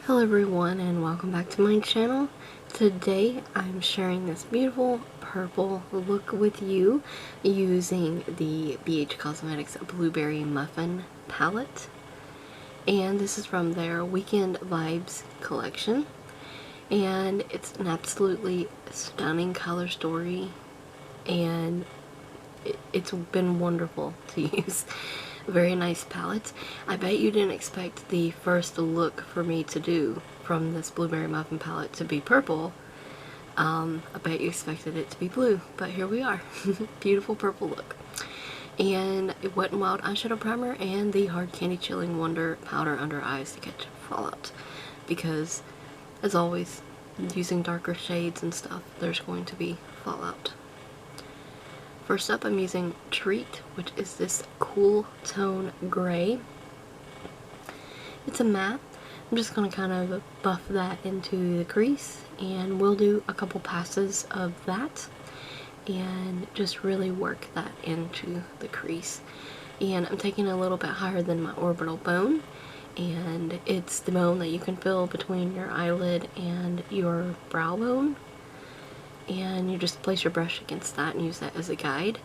Hello everyone and welcome back to my channel. Today I'm sharing this beautiful purple look with you using the BH Cosmetics Blueberry Muffin palette. And this is from their Weekend Vibes collection. And it's an absolutely stunning color story and it's been wonderful to use. Very nice palette. I bet you didn't expect the first look for me to do from this Blueberry Muffin palette to be purple. I bet you expected it to be blue, but here we are. Beautiful purple look. And a Wet n Wild eyeshadow primer and the Hard Candy Chilling Wonder powder under eyes to catch fallout. Because, as always, using darker shades and stuff, there's going to be fallout. First up, I'm using Treat, which is this cool tone gray. It's a matte. I'm just going to kind of buff that into the crease, and we'll do a couple passes of that and just really work that into the crease. And I'm taking a little bit higher than my orbital bone, and it's the bone that you can feel between your eyelid and your brow bone. And you just place your brush against that and use that as a guide.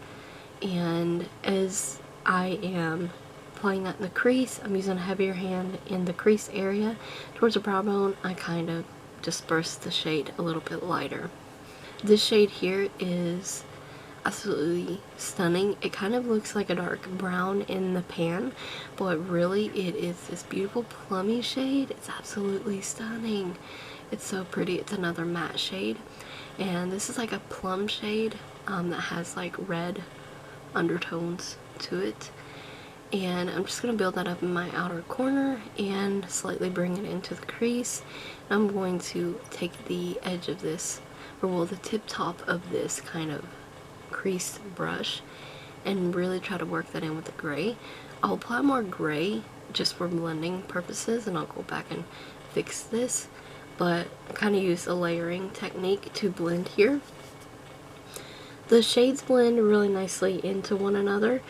And as I am applying that in the crease, I'm using a heavier hand in the crease area towards the brow bone. I kind of disperse the shade a little bit lighter. This shade here is absolutely stunning. It kind of looks like a dark brown in the pan, but really it is this beautiful plummy shade. It's absolutely stunning. It's so pretty. It's another matte shade. And this is like a plum shade that has like red undertones to it. And I'm just going to build that up in my outer corner and slightly bring it into the crease. And I'm going to take the edge of this, or well, the tip top of this kind of crease brush and really try to work that in with the gray. I'll apply more gray just for blending purposes, and I'll go back and fix this. But I kind of use a layering technique to blend here. The shades blend really nicely into one another,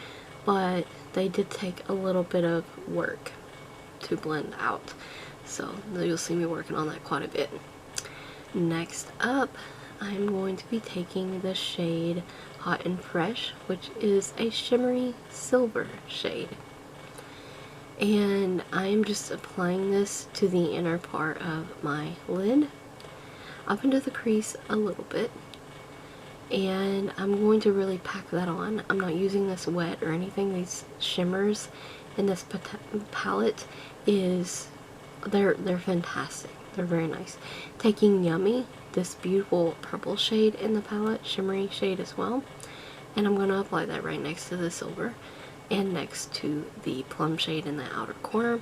but they did take a little bit of work to blend out. So you'll see me working on that quite a bit. Next up, I'm going to be taking the shade Hot and Fresh, which is a shimmery silver shade. And I'm just applying this to the inner part of my lid, up into the crease a little bit, and I'm going to really pack that on. I'm not using this wet or anything. These shimmers in this palette they're fantastic. They're very nice. Taking Yummy, this beautiful purple shade in the palette, shimmery shade as well, and I'm going to apply that right next to the silver and next to the plum shade in the outer corner,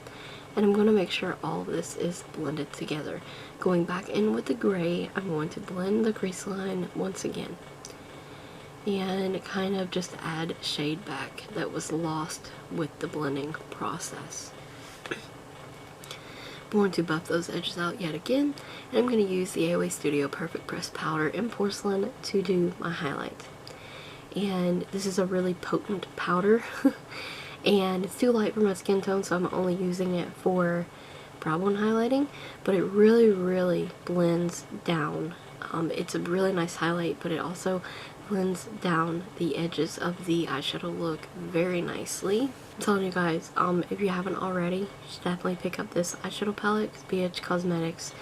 and I'm going to make sure all of this is blended together. Going back in with the gray, I'm going to blend the crease line once again and kind of just add shade back that was lost with the blending process. I'm going to buff those edges out yet again, and I'm going to use the AOA Studio Perfect Press Powder in Porcelain to do my highlight. And this is a really potent powder and it's too light for my skin tone, so I'm only using it for brow bone highlighting, but it really blends down. It's a really nice highlight, but it also blends down the edges of the eyeshadow look very nicely. I'm telling you guys, if you haven't already, you should definitely pick up this eyeshadow palette, because BH Cosmetics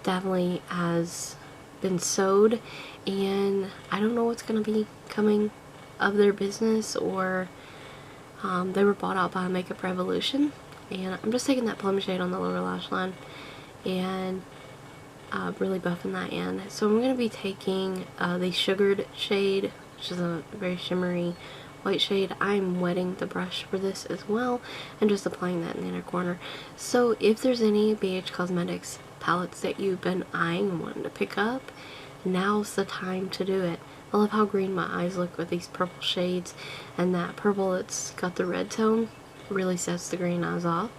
definitely has been sewed, and I don't know what's going to be coming of their business, or they were bought out by Makeup Revolution. And I'm just taking that plum shade on the lower lash line and really buffing that in. So I'm going to be taking the Sugared shade, which is a very shimmery white shade. I'm wetting the brush for this as well and just applying that in the inner corner. So if there's any BH Cosmetics palettes that you've been eyeing and wanting to pick up, now's the time to do it. I love how green my eyes look with these purple shades, and that purple that's got the red tone really sets the green eyes off.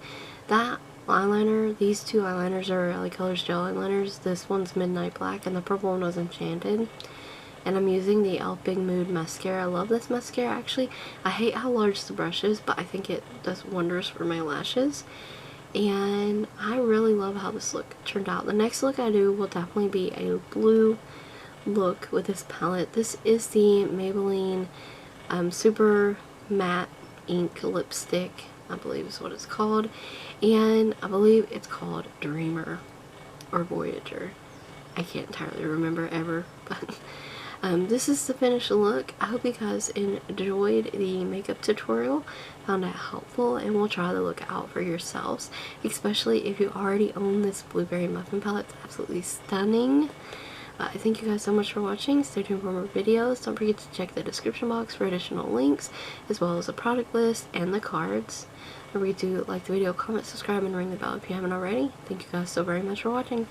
That eyeliner, these two eyeliners are LaColors gel eyeliners. This one's Midnight Black and the purple one was Enchanted. And I'm using the Big Mood Mascara. I love this mascara actually. I hate how large the brush is, but I think it does wonders for my lashes. and I really love how this look turned out. The next look I do will definitely be a blue look with this palette. This is the Maybelline Super Matte Ink Lipstick, I believe is what it's called, and I believe it's called Dreamer or Voyager. I can't entirely remember ever, but this is the finished look. I hope you guys enjoyed the makeup tutorial, found it helpful, and will try the look out for yourselves, especially if you already own this Blueberry Muffin palette. It's absolutely stunning. Thank you guys so much for watching. Stay tuned for more videos. Don't forget to check the description box for additional links, as well as the product list and the cards. Don't forget to like the video, comment, subscribe, and ring the bell if you haven't already. Thank you guys so very much for watching.